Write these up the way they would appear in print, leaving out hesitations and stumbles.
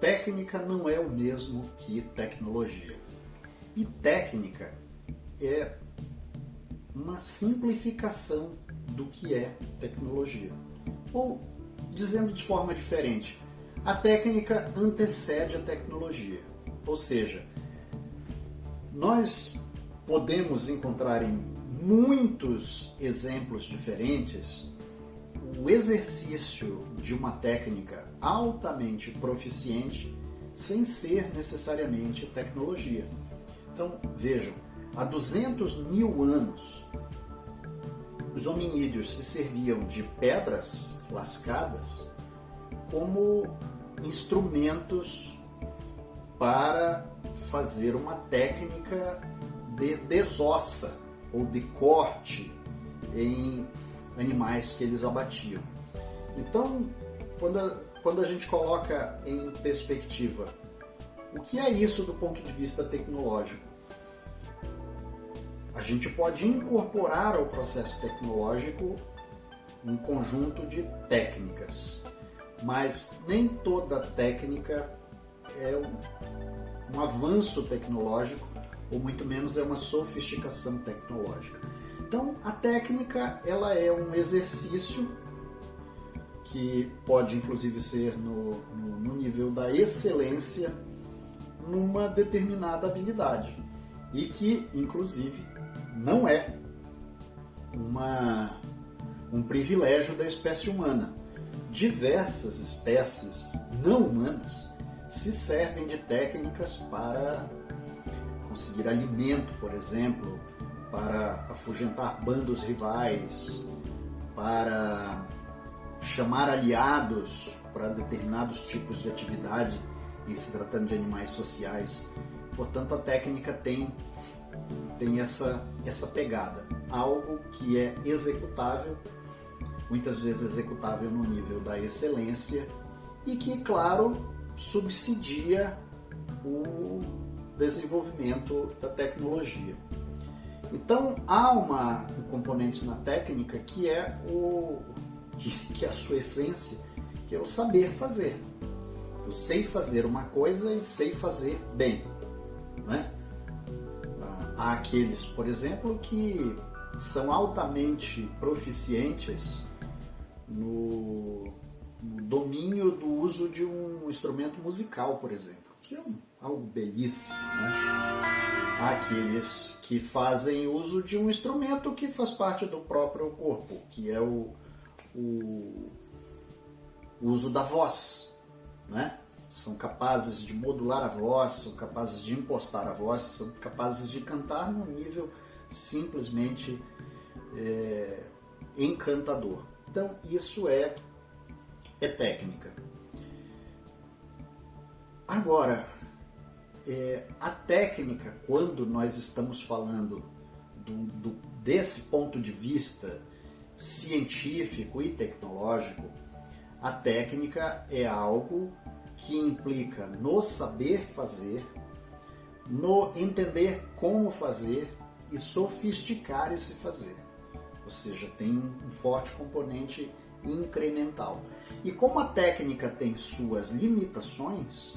técnica não é o mesmo que tecnologia. E técnica é uma simplificação do que é tecnologia. Ou, dizendo de forma diferente, a técnica antecede a tecnologia. Ou seja, nós podemos encontrar em muitos exemplos diferentes o exercício de uma técnica altamente proficiente sem ser necessariamente tecnologia. Então, vejam, há 200 mil anos, os hominídeos se serviam de pedras lascadas como instrumentos para fazer uma técnica de desossa ou de corte em animais que eles abatiam. Então, quando a gente coloca em perspectiva o que é isso do ponto de vista tecnológico, a gente pode incorporar ao processo tecnológico um conjunto de técnicas, mas nem toda técnica é um avanço tecnológico, ou muito menos é uma sofisticação tecnológica. Então, a técnica ela é um exercício que pode inclusive ser no nível da excelência numa determinada habilidade e que inclusive não é um privilégio da espécie humana. Diversas espécies não humanas se servem de técnicas para conseguir alimento, por exemplo, para afugentar bandos rivais, para chamar aliados para determinados tipos de atividade em se tratando de animais sociais. Portanto, a técnica tem essa pegada, algo que é executável, muitas vezes executável no nível da excelência e que, claro, subsidia o desenvolvimento da tecnologia. Então, há um componente na técnica que é a sua essência, que é o saber fazer. Eu sei fazer uma coisa e sei fazer bem, né? Há aqueles, por exemplo, que são altamente proficientes no domínio do uso de um instrumento musical, por exemplo, que é algo belíssimo, né? Há aqueles que fazem uso de um instrumento que faz parte do próprio corpo, que é o uso da voz, né? São capazes de modular a voz, são capazes de impostar a voz, são capazes de cantar num nível simplesmente encantador. Então, isso é técnica. Agora, a técnica, quando nós estamos falando desse ponto de vista científico e tecnológico, a técnica é algo que implica no saber fazer, no entender como fazer e sofisticar esse fazer. Ou seja, tem um forte componente incremental. E como a técnica tem suas limitações,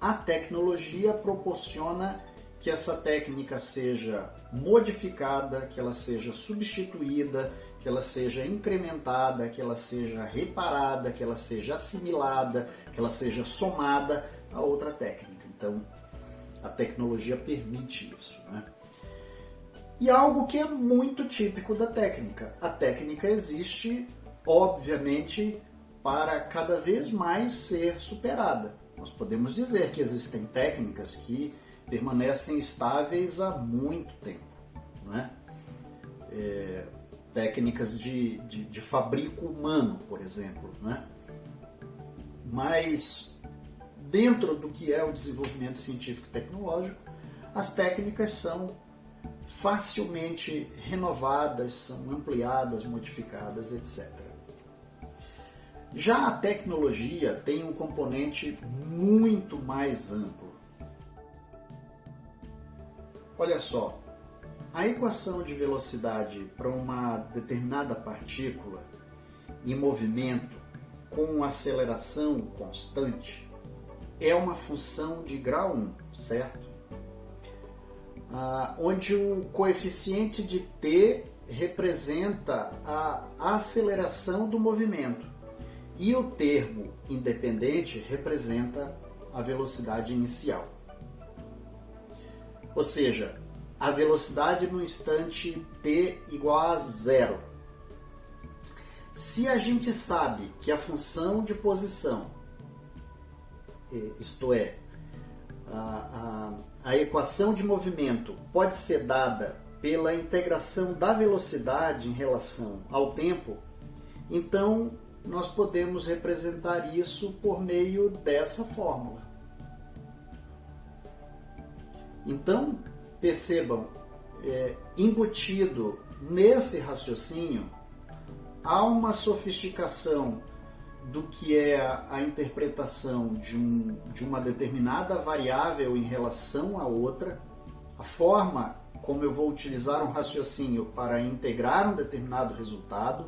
a tecnologia proporciona que essa técnica seja modificada, que ela seja substituída, que ela seja incrementada, que ela seja reparada, que ela seja assimilada, que ela seja somada a outra técnica. Então, a tecnologia permite isso, né? E algo que é muito típico da técnica. A técnica existe, obviamente, para cada vez mais ser superada. Nós podemos dizer que existem técnicas que permanecem estáveis há muito tempo, né? Técnicas de fabrico humano, por exemplo, né? Mas dentro do que é o desenvolvimento científico e tecnológico, as técnicas são facilmente renovadas, são ampliadas, modificadas, etc. Já a tecnologia tem um componente muito mais amplo. Olha só, a equação de velocidade para uma determinada partícula em movimento com aceleração constante é uma função de grau 1, certo? Onde o coeficiente de t representa a aceleração do movimento e o termo independente representa a velocidade inicial. Ou seja, a velocidade no instante t igual a 0. Se a gente sabe que a função de posição, isto é, a equação de movimento pode ser dada pela integração da velocidade em relação ao tempo, então nós podemos representar isso por meio dessa fórmula. Então, percebam, embutido nesse raciocínio, há uma sofisticação do que é a interpretação de uma determinada variável em relação a outra, a forma como eu vou utilizar um raciocínio para integrar um determinado resultado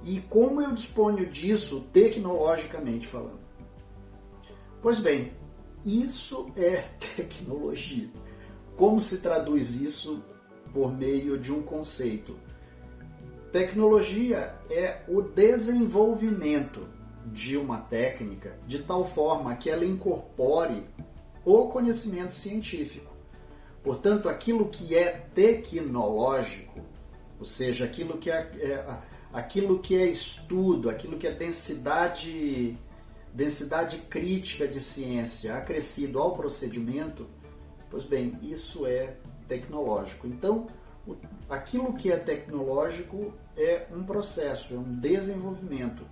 e como eu disponho disso tecnologicamente falando. Pois bem, isso é tecnologia. Como se traduz isso por meio de um conceito? Tecnologia é o desenvolvimento de uma técnica de tal forma que ela incorpore o conhecimento científico. Portanto, aquilo que é tecnológico, ou seja, aquilo que é estudo, aquilo que é densidade crítica de ciência acrescido ao procedimento, pois bem, isso é tecnológico. Então, aquilo que é tecnológico é um processo, é um desenvolvimento,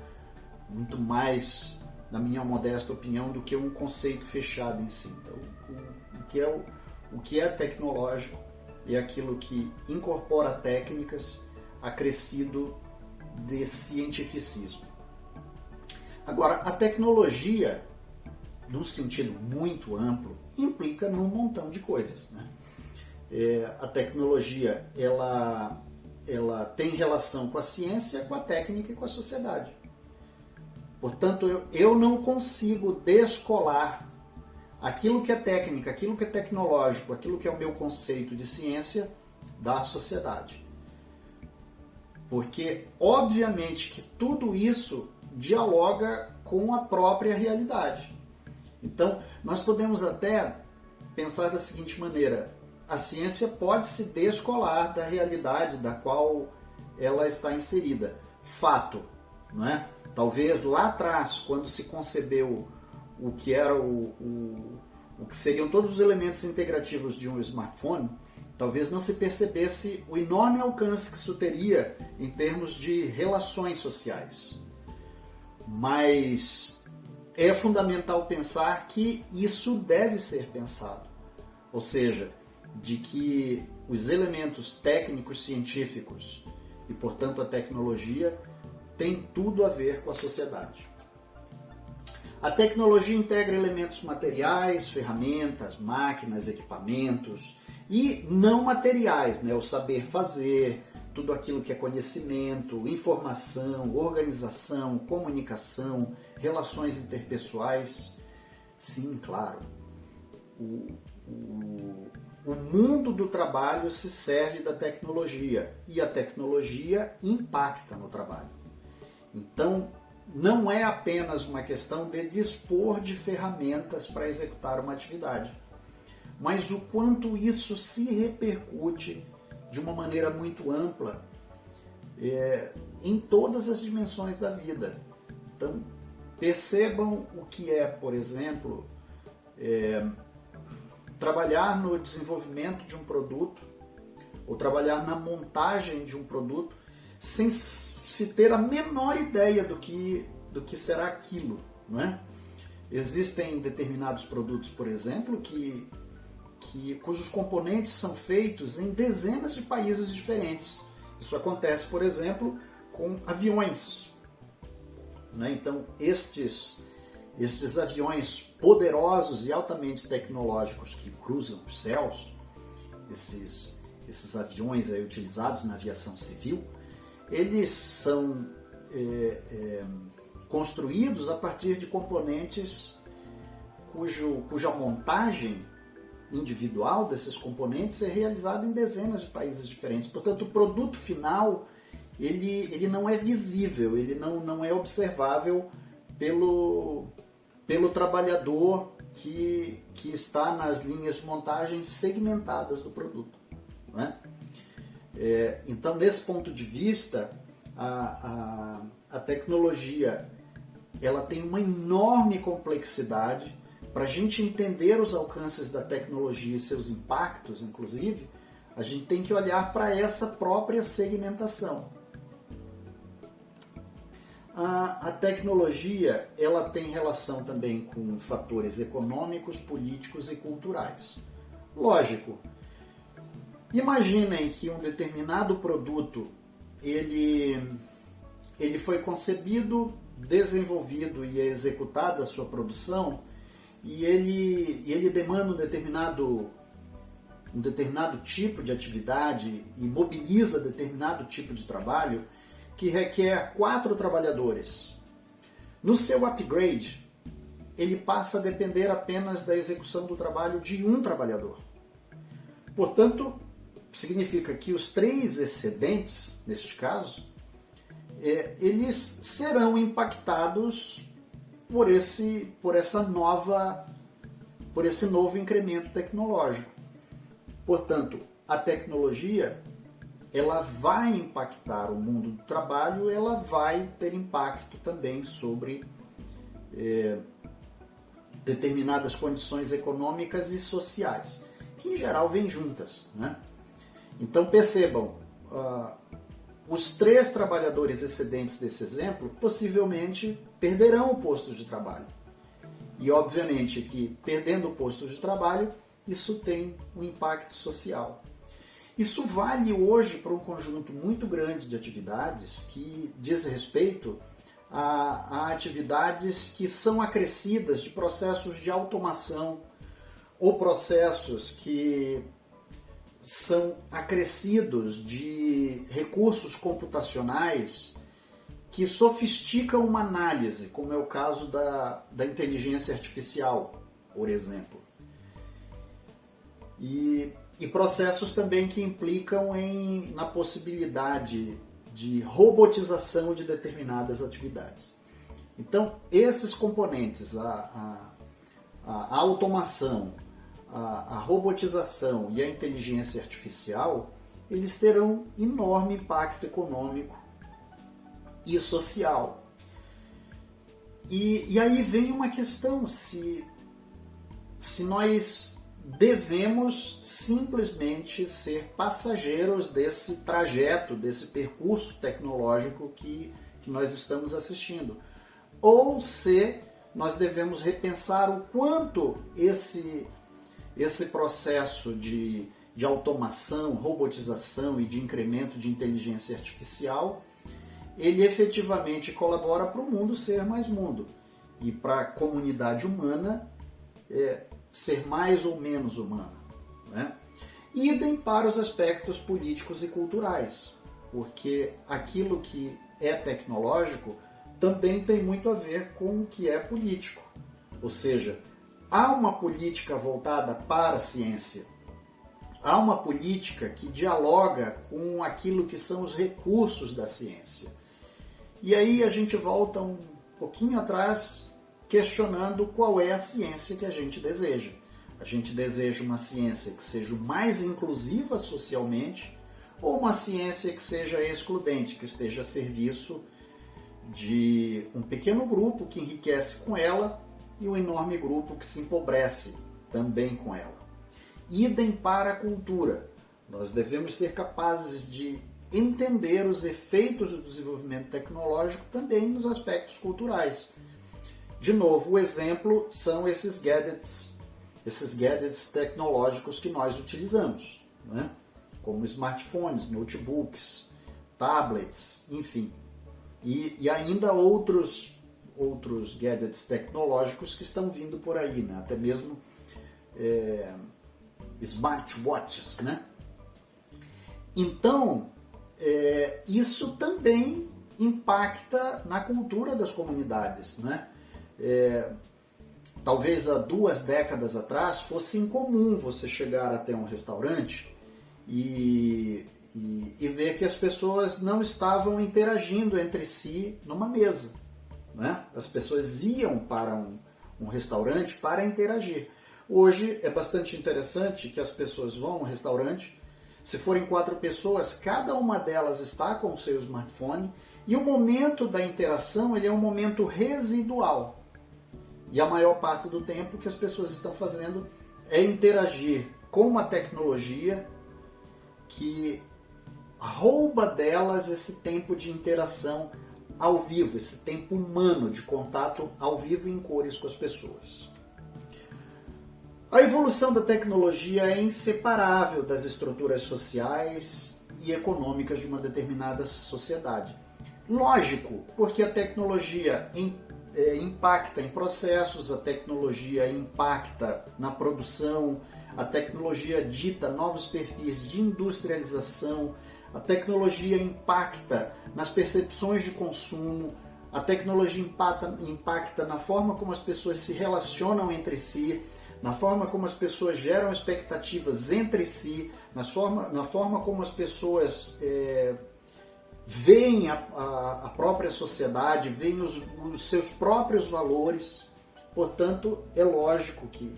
muito mais, na minha modesta opinião, do que um conceito fechado em si. Então, o que é tecnológico é aquilo que incorpora técnicas acrescido de cientificismo. Agora, a tecnologia, num sentido muito amplo, implica num montão de coisas, né? A tecnologia ela tem relação com a ciência, com a técnica e com a sociedade. Portanto, eu não consigo descolar aquilo que é técnica, aquilo que é tecnológico, aquilo que é o meu conceito de ciência da sociedade. Porque, obviamente, que tudo isso dialoga com a própria realidade. Então, nós podemos até pensar da seguinte maneira: a ciência pode se descolar da realidade da qual ela está inserida. Fato, não é? Talvez lá atrás, quando se concebeu o que era o que seriam todos os elementos integrativos de um smartphone, talvez não se percebesse o enorme alcance que isso teria em termos de relações sociais. Mas é fundamental pensar que isso deve ser pensado. Ou seja, de que os elementos técnicos científicos e, portanto, a tecnologia tem tudo a ver com a sociedade. A tecnologia integra elementos materiais, ferramentas, máquinas, equipamentos e não materiais, né? O saber fazer, tudo aquilo que é conhecimento, informação, organização, comunicação, relações interpessoais. Sim, claro. O mundo do trabalho se serve da tecnologia e a tecnologia impacta no trabalho. Então, não é apenas uma questão de dispor de ferramentas para executar uma atividade, mas o quanto isso se repercute de uma maneira muito ampla em todas as dimensões da vida. Então, percebam o que é, por exemplo, trabalhar no desenvolvimento de um produto ou trabalhar na montagem de um produto sem se ter a menor ideia do que será aquilo, não é? Existem determinados produtos, por exemplo, cujos componentes são feitos em dezenas de países diferentes. Isso acontece, por exemplo, com aviões, né? Então, estes aviões poderosos e altamente tecnológicos que cruzam os céus, esses aviões aí utilizados na aviação civil, eles são construídos a partir de componentes cuja montagem individual desses componentes é realizada em dezenas de países diferentes. Portanto, o produto final ele não é visível, ele não é observável pelo trabalhador que está nas linhas de montagem segmentadas do produto, não é? Então, nesse ponto de vista, a tecnologia ela tem uma enorme complexidade. Para a gente entender os alcances da tecnologia e seus impactos, inclusive, a gente tem que olhar para essa própria segmentação. A tecnologia ela tem relação também com fatores econômicos, políticos e culturais. Lógico, imaginem que um determinado produto ele foi concebido, desenvolvido e é executada a sua produção e ele demanda um determinado tipo de atividade e mobiliza determinado tipo de trabalho que requer 4 trabalhadores. No seu upgrade, ele passa a depender apenas da execução do trabalho de um trabalhador. Portanto, significa que os 3 excedentes, neste caso, eles serão impactados por esse novo incremento tecnológico. Portanto, a tecnologia ela vai impactar o mundo do trabalho, ela vai ter impacto também sobre determinadas condições econômicas e sociais, que em geral vêm juntas, né? Então percebam, os 3 trabalhadores excedentes desse exemplo possivelmente perderão o posto de trabalho. E obviamente que perdendo o posto de trabalho, isso tem um impacto social. Isso vale hoje para um conjunto muito grande de atividades que diz respeito a atividades que são acrescidas de processos de automação ou processos que são acrescidos de recursos computacionais que sofisticam uma análise, como é o caso da inteligência artificial, por exemplo. E processos também que implicam na possibilidade de robotização de determinadas atividades. Então, esses componentes, a automação, a robotização e a inteligência artificial, eles terão enorme impacto econômico e social. E aí vem uma questão, se nós devemos simplesmente ser passageiros desse trajeto, desse percurso tecnológico que nós estamos assistindo. Ou se nós devemos repensar o quanto esse processo de automação, robotização e de incremento de inteligência artificial, ele efetivamente colabora para o mundo ser mais mundo e para a comunidade humana ser mais ou menos humana, né? Idem para os aspectos políticos e culturais, porque aquilo que é tecnológico também tem muito a ver com o que é político. Ou seja, há uma política voltada para a ciência, há uma política que dialoga com aquilo que são os recursos da ciência. E aí a gente volta um pouquinho atrás, questionando qual é a ciência que a gente deseja. A gente deseja uma ciência que seja mais inclusiva socialmente ou uma ciência que seja excludente, que esteja a serviço de um pequeno grupo que enriquece com ela e um enorme grupo que se empobrece também com ela. Idem para a cultura. Nós devemos ser capazes de entender os efeitos do desenvolvimento tecnológico também nos aspectos culturais. De novo, o exemplo são esses gadgets tecnológicos que nós utilizamos, né? Como smartphones, notebooks, tablets, enfim. E ainda outros gadgets tecnológicos que estão vindo por aí, né? Até mesmo smartwatches, né? Então, isso também impacta na cultura das comunidades, né? talvez há 2 décadas atrás, fosse incomum você chegar até um restaurante e ver que as pessoas não estavam interagindo entre si numa mesa, né? As pessoas iam para um restaurante para interagir. Hoje é bastante interessante que as pessoas vão a um restaurante, se forem 4 pessoas, cada uma delas está com o seu smartphone e o momento da interação ele é um momento residual. E a maior parte do tempo que as pessoas estão fazendo é interagir com uma tecnologia que rouba delas esse tempo de interação ao vivo, esse tempo humano de contato ao vivo e em cores com as pessoas. A evolução da tecnologia é inseparável das estruturas sociais e econômicas de uma determinada sociedade. Lógico, porque a tecnologia impacta em processos, a tecnologia impacta na produção, a tecnologia dita novos perfis de industrialização, a tecnologia impacta nas percepções de consumo, a tecnologia impacta na forma como as pessoas se relacionam entre si, na forma como as pessoas geram expectativas entre si, na forma como as pessoas veem a própria sociedade, veem os seus próprios valores. Portanto, é lógico que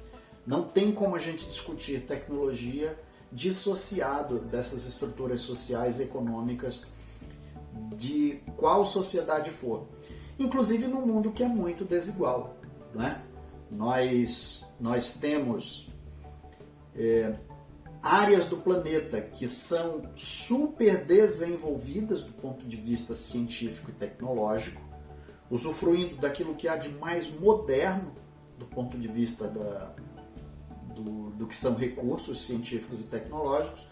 não tem como a gente discutir tecnologia dissociado dessas estruturas sociais e econômicas de qual sociedade for. Inclusive num mundo que é muito desigual, não é? Nós temos áreas do planeta que são super desenvolvidas do ponto de vista científico e tecnológico, usufruindo daquilo que há de mais moderno do ponto de vista do que são recursos científicos e tecnológicos,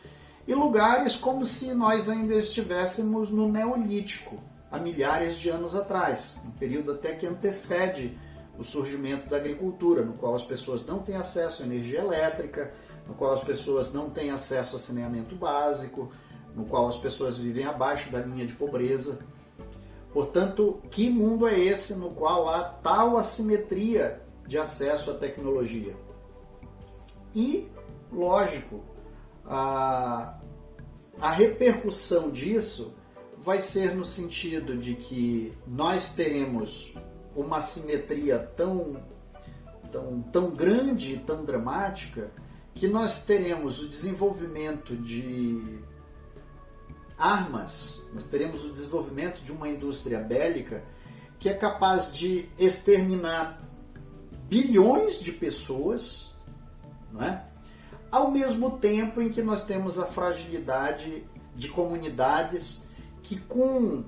e lugares como se nós ainda estivéssemos no Neolítico, há milhares de anos atrás, um período até que antecede o surgimento da agricultura, no qual as pessoas não têm acesso à energia elétrica, no qual as pessoas não têm acesso a saneamento básico, no qual as pessoas vivem abaixo da linha de pobreza. Portanto, que mundo é esse no qual há tal assimetria de acesso à tecnologia? E, lógico, a repercussão disso vai ser no sentido de que nós teremos uma assimetria tão grande e tão dramática que nós teremos o desenvolvimento de armas, nós teremos o desenvolvimento de uma indústria bélica que é capaz de exterminar bilhões de pessoas, não é? Ao mesmo tempo em que nós temos a fragilidade de comunidades que com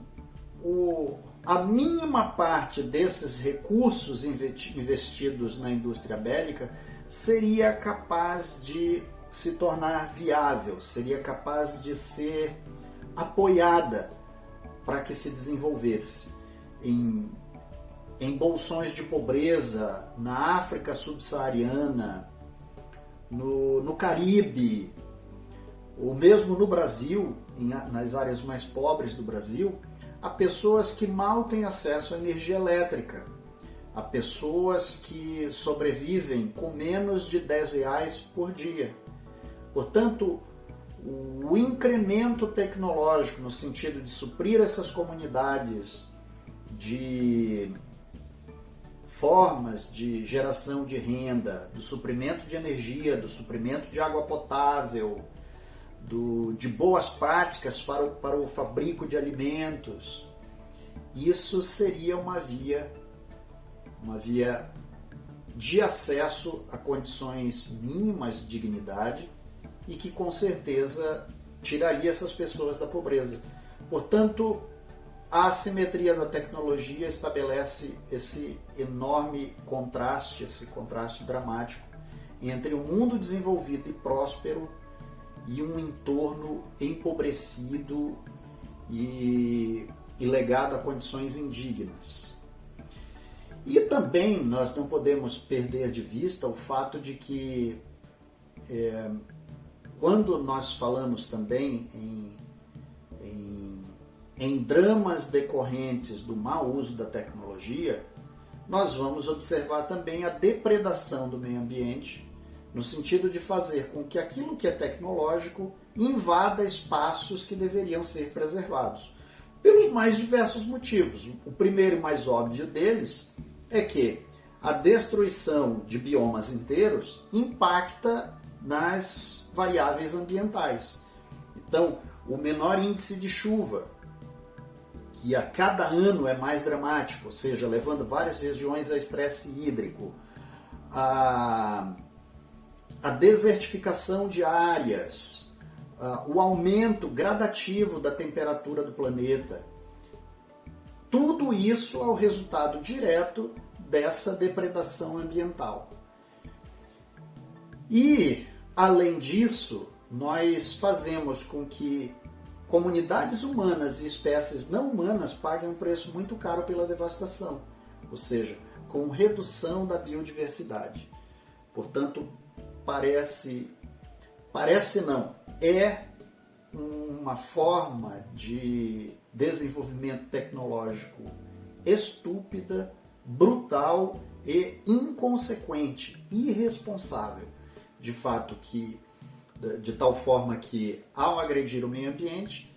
a mínima parte desses recursos investidos na indústria bélica seria capaz de se tornar viável, seria capaz de ser apoiada para que se desenvolvesse em bolsões de pobreza na África subsaariana, no Caribe, ou mesmo no Brasil, nas áreas mais pobres do Brasil, há pessoas que mal têm acesso à energia elétrica, há pessoas que sobrevivem com menos de R$10 por dia. Portanto, o incremento tecnológico no sentido de suprir essas comunidades de formas de geração de renda, do suprimento de energia, do suprimento de água potável, de boas práticas para o fabrico de alimentos, isso seria uma via de acesso a condições mínimas de dignidade e que com certeza tiraria essas pessoas da pobreza. Portanto, a assimetria da tecnologia estabelece esse enorme contraste, esse contraste dramático entre um mundo desenvolvido e próspero e um entorno empobrecido e legado a condições indignas. E também nós não podemos perder de vista o fato de que quando nós falamos também em dramas decorrentes do mau uso da tecnologia, nós vamos observar também a depredação do meio ambiente, no sentido de fazer com que aquilo que é tecnológico invada espaços que deveriam ser preservados, pelos mais diversos motivos. O primeiro e mais óbvio deles é que a destruição de biomas inteiros impacta nas variáveis ambientais. Então, o menor índice de chuva, que a cada ano é mais dramático, ou seja, levando várias regiões a estresse hídrico, a desertificação de áreas, o aumento gradativo da temperatura do planeta, tudo isso é o resultado direto dessa depredação ambiental. E, além disso, nós fazemos com que comunidades humanas e espécies não humanas paguem um preço muito caro pela devastação, ou seja, com redução da biodiversidade. Portanto, é uma forma de desenvolvimento tecnológico estúpida, brutal e inconsequente, irresponsável, de fato, de tal forma que, ao agredir o meio ambiente,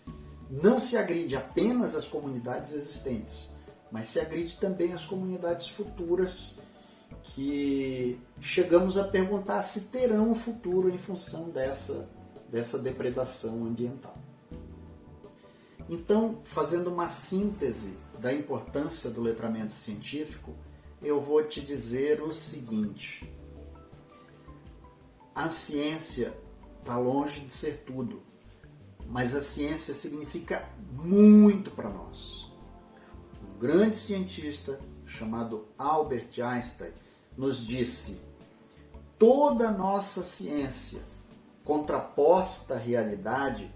não se agride apenas as comunidades existentes, mas se agride também as comunidades futuras, que chegamos a perguntar se terão um futuro em função dessa depredação ambiental. Então, fazendo uma síntese da importância do letramento científico, eu vou te dizer o seguinte: a ciência está longe de ser tudo, mas a ciência significa muito para nós. Um grande cientista chamado Albert Einstein nos disse: toda a nossa ciência contraposta à realidade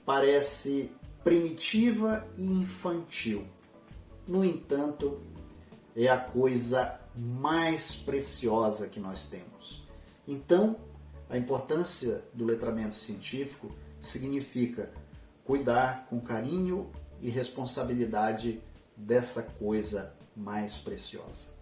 parece primitiva e infantil. No entanto, é a coisa mais preciosa que nós temos. Então, a importância do letramento científico significa cuidar com carinho e responsabilidade dessa coisa mais preciosa.